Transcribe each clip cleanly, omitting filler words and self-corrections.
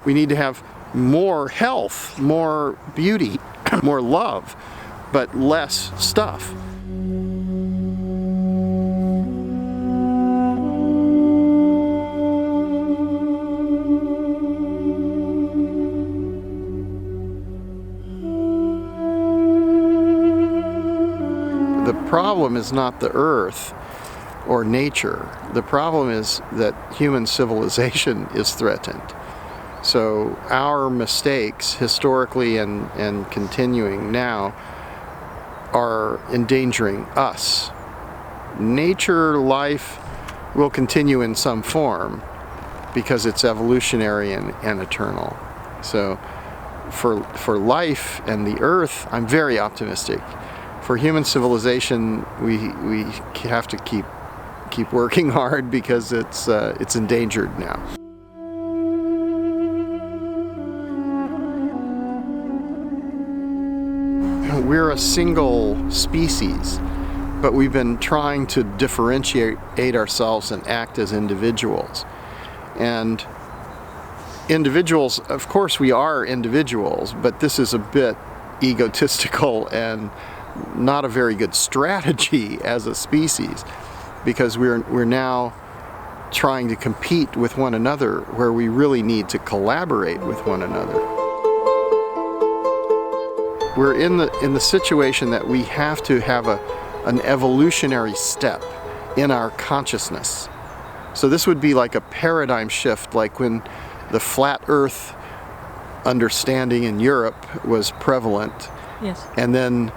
We need to have more health, more beauty, more love, but less stuff. The problem is not the earth or nature. The problem is that human civilization is threatened. So our mistakes, historically and continuing now, are endangering us. Nature, life will continue in some form because it's evolutionary and eternal. So for life and the earth, I'm very optimistic. For human civilization, we have to keep working hard because it's endangered now. We're a single species, but we've been trying to differentiate ourselves and act as individuals. And individuals, of course we are individuals, but this is a bit egotistical and not a very good strategy as a species, because we're now trying to compete with one another where we really need to collaborate with one another. We're in the situation that we have to have an evolutionary step in our consciousness. So this would be like a paradigm shift, like when the flat earth understanding in Europe was prevalent. Yes. And then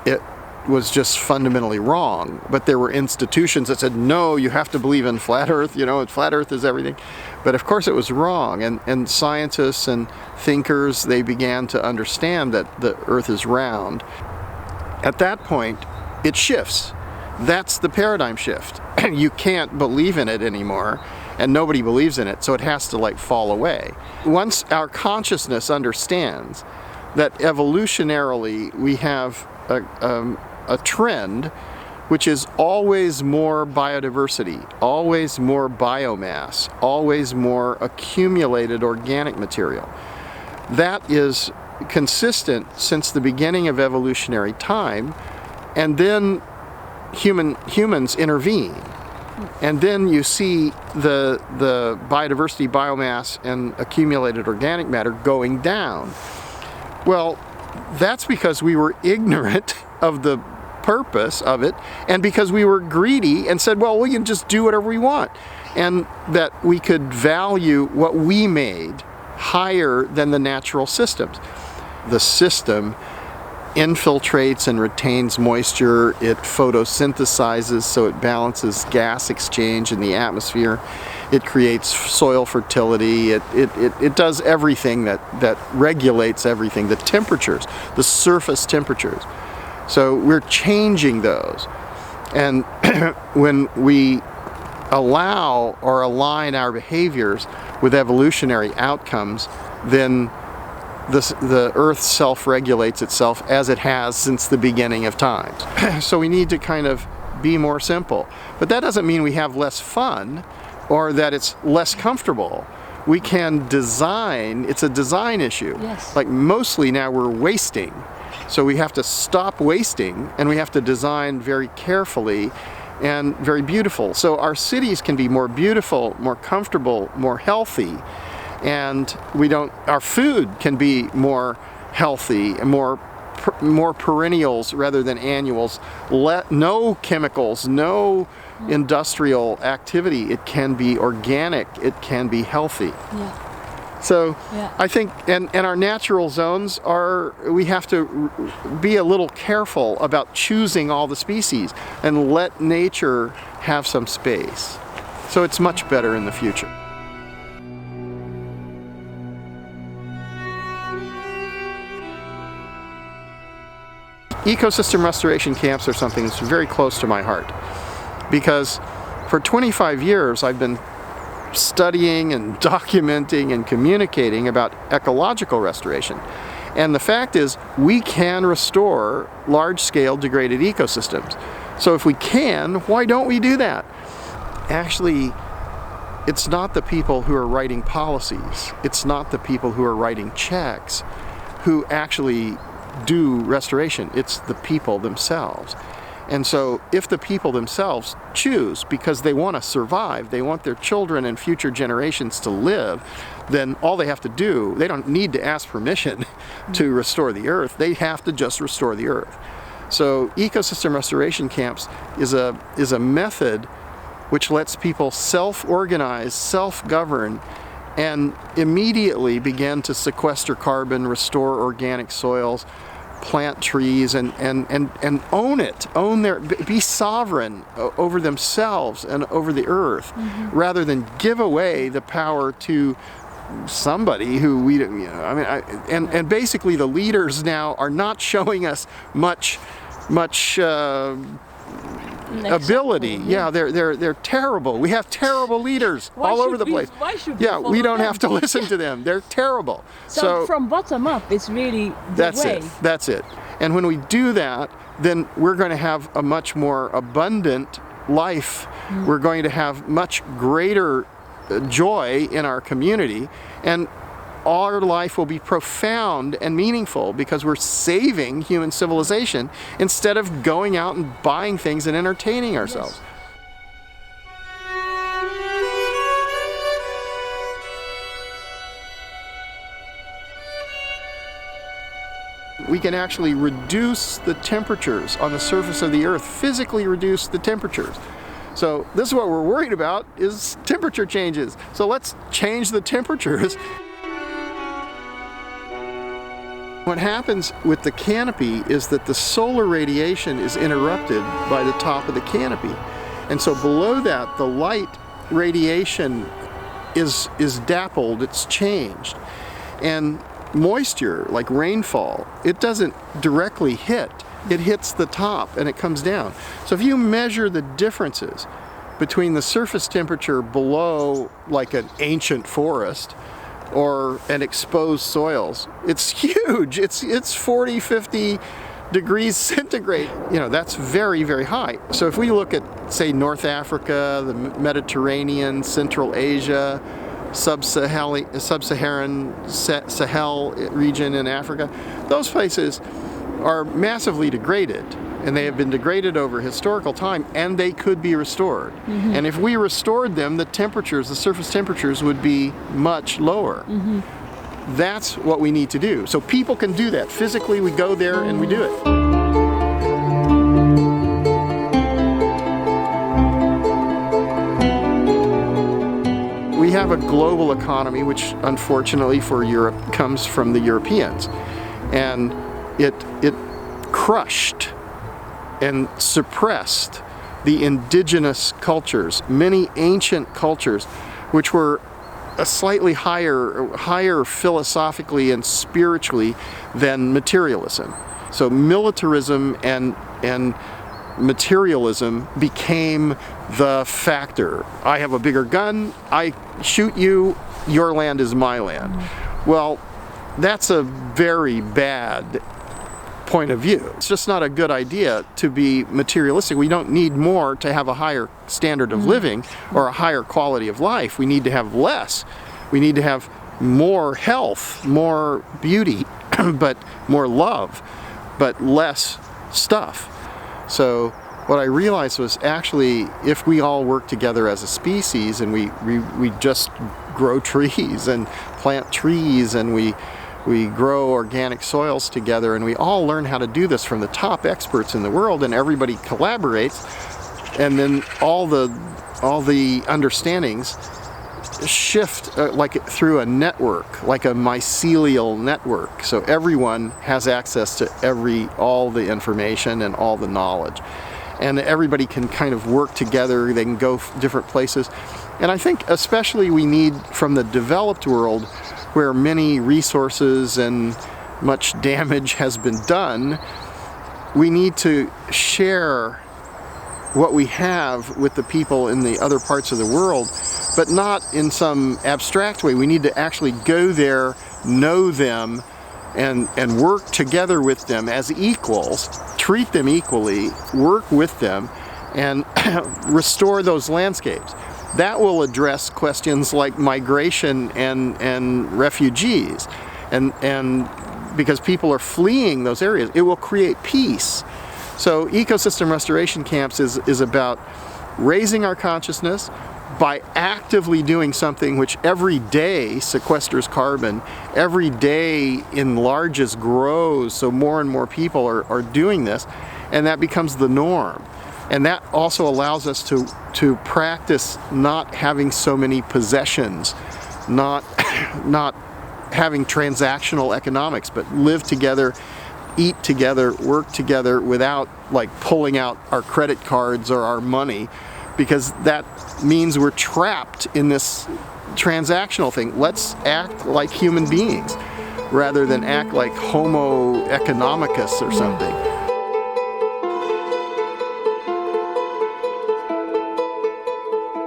it was just fundamentally wrong, but there were institutions that said, no, you have to believe in flat earth, flat earth is everything. But of course it was wrong, and scientists and thinkers, they began to understand that the earth is round. At that point, it shifts. That's the paradigm shift. You can't believe in it anymore, and nobody believes in it, so it has to fall away. Once our consciousness understands that evolutionarily we have a trend which is always more biodiversity, always more biomass, always more accumulated organic material. That is consistent since the beginning of evolutionary time, and then humans intervene. And then you see the biodiversity, biomass, and accumulated organic matter going down. Well, that's because we were ignorant of the purpose of it, and because we were greedy and said, well, we can just do whatever we want, and that we could value what we made higher than the natural systems. The system infiltrates and retains moisture, it photosynthesizes, so it balances gas exchange in the atmosphere, it creates soil fertility, it does everything that regulates everything, the temperatures, the surface temperatures. So we're changing those. And when we allow or align our behaviors with evolutionary outcomes, then the earth self-regulates itself as it has since the beginning of time. So we need to kind of be more simple. But that doesn't mean we have less fun or that it's less comfortable. We can design, it's a design issue. Yes. Like mostly now we're wasting. So we have to stop wasting, and we have to design very carefully and very beautiful. So our cities can be more beautiful, more comfortable, more healthy, and our food can be more healthy and more perennials rather than annuals. No chemicals, no industrial activity. It can be organic, it can be healthy. Yeah. So yeah. I think, and our natural zones we have to be a little careful about choosing all the species and let nature have some space. So it's much better in the future. Ecosystem restoration camps are something that's very close to my heart, because for 25 years I've been studying and documenting and communicating about ecological restoration. And the fact is, we can restore large-scale degraded ecosystems. So if we can, why don't we do that? Actually, it's not the people who are writing policies, it's not the people who are writing checks who actually do restoration, it's the people themselves. And so if the people themselves choose, because they want to survive, they want their children and future generations to live, then all they have to do, they don't need to ask permission to restore the earth, they have to just restore the earth. So ecosystem restoration camps is a method which lets people self-organize, self-govern, and immediately begin to sequester carbon, restore organic soils, plant trees, and own it, be sovereign over themselves and over the earth, rather than give away the power to somebody who we, and basically the leaders now are not showing us much ability. Yeah, they're terrible. We have terrible leaders all over the place. Why should we don't have to listen to them. They're terrible. So from bottom up, it's really the way. That's it. And when we do that, then we're going to have a much more abundant life. We're going to have much greater joy in our community, and our life will be profound and meaningful because we're saving human civilization instead of going out and buying things and entertaining ourselves. We can actually reduce the temperatures on the surface of the earth, physically reduce the temperatures. So this is what we're worried about, is temperature changes. So let's change the temperatures. What happens with the canopy is that the solar radiation is interrupted by the top of the canopy. And so below that, the light radiation is dappled, it's changed. And moisture, like rainfall, it doesn't directly hit. It hits the top and it comes down. So if you measure the differences between the surface temperature below like an ancient forest or an exposed soils, it's huge. It's 40, 50 degrees centigrade. That's very, very high. So if we look at, say, North Africa, the Mediterranean, Central Asia, Sub-Saharan Sahel region in Africa, those places are massively degraded, and they have been degraded over historical time, and they could be restored. And if we restored them, the surface temperatures would be much lower. That's what we need to do. So people can do that. Physically, we go there and we do it. We have a global economy, which unfortunately for Europe comes from the Europeans. And it crushed and suppressed the indigenous cultures, many ancient cultures, which were a slightly higher philosophically and spiritually than materialism. So militarism and materialism became the factor. I have a bigger gun, I shoot you, your land is my land. Well, that's a very bad point of view. It's just not a good idea to be materialistic. We don't need more to have a higher standard of living or a higher quality of life. We need to have less. We need to have more health, more beauty, but more love, but less stuff. So what I realized was actually if we all work together as a species and we just grow trees and plant trees and we grow organic soils together and we all learn how to do this from the top experts in the world and everybody collaborates, and then all the understandings shift like through a network, like a mycelial network. So everyone has access to all the information and all the knowledge. And everybody can kind of work together, they can go different places. And I think especially we need from the developed world, where many resources and much damage has been done, we need to share what we have with the people in the other parts of the world, but not in some abstract way. We need to actually go there, know them, and work together with them as equals, treat them equally, work with them, and restore those landscapes. that will address questions like migration and refugees, and because people are fleeing those areas, it will create peace. So ecosystem restoration camps is about raising our consciousness by actively doing something which every day sequesters carbon, every day enlarges, grows, so more and more people are doing this, and that becomes the norm. And that also allows us to practice not having so many possessions, not having transactional economics, but live together, eat together, work together without like pulling out our credit cards or our money, because that means we're trapped in this transactional thing. Let's act like human beings rather than act like Homo economicus or something.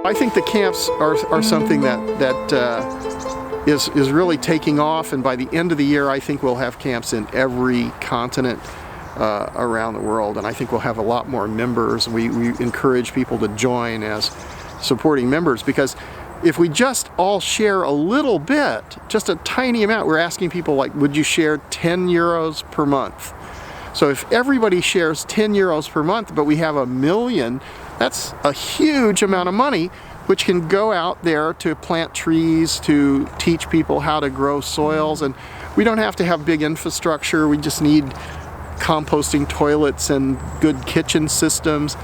I think the camps are something that is really taking off, and by the end of the year I think we'll have camps in every continent around the world, and I think we'll have a lot more members. We encourage people to join as supporting members, because if we just all share a little bit, just a tiny amount, we're asking people like, would you share 10 euros per month? So if everybody shares 10 euros per month, but we have 1 million, that's a huge amount of money, which can go out there to plant trees, to teach people how to grow soils, and we don't have to have big infrastructure. We just need composting toilets and good kitchen systems,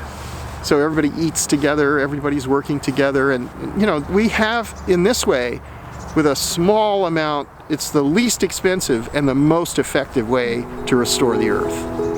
so everybody eats together, everybody's working together, and you know, we have, in this way, with a small amount, it's the least expensive and the most effective way to restore the earth.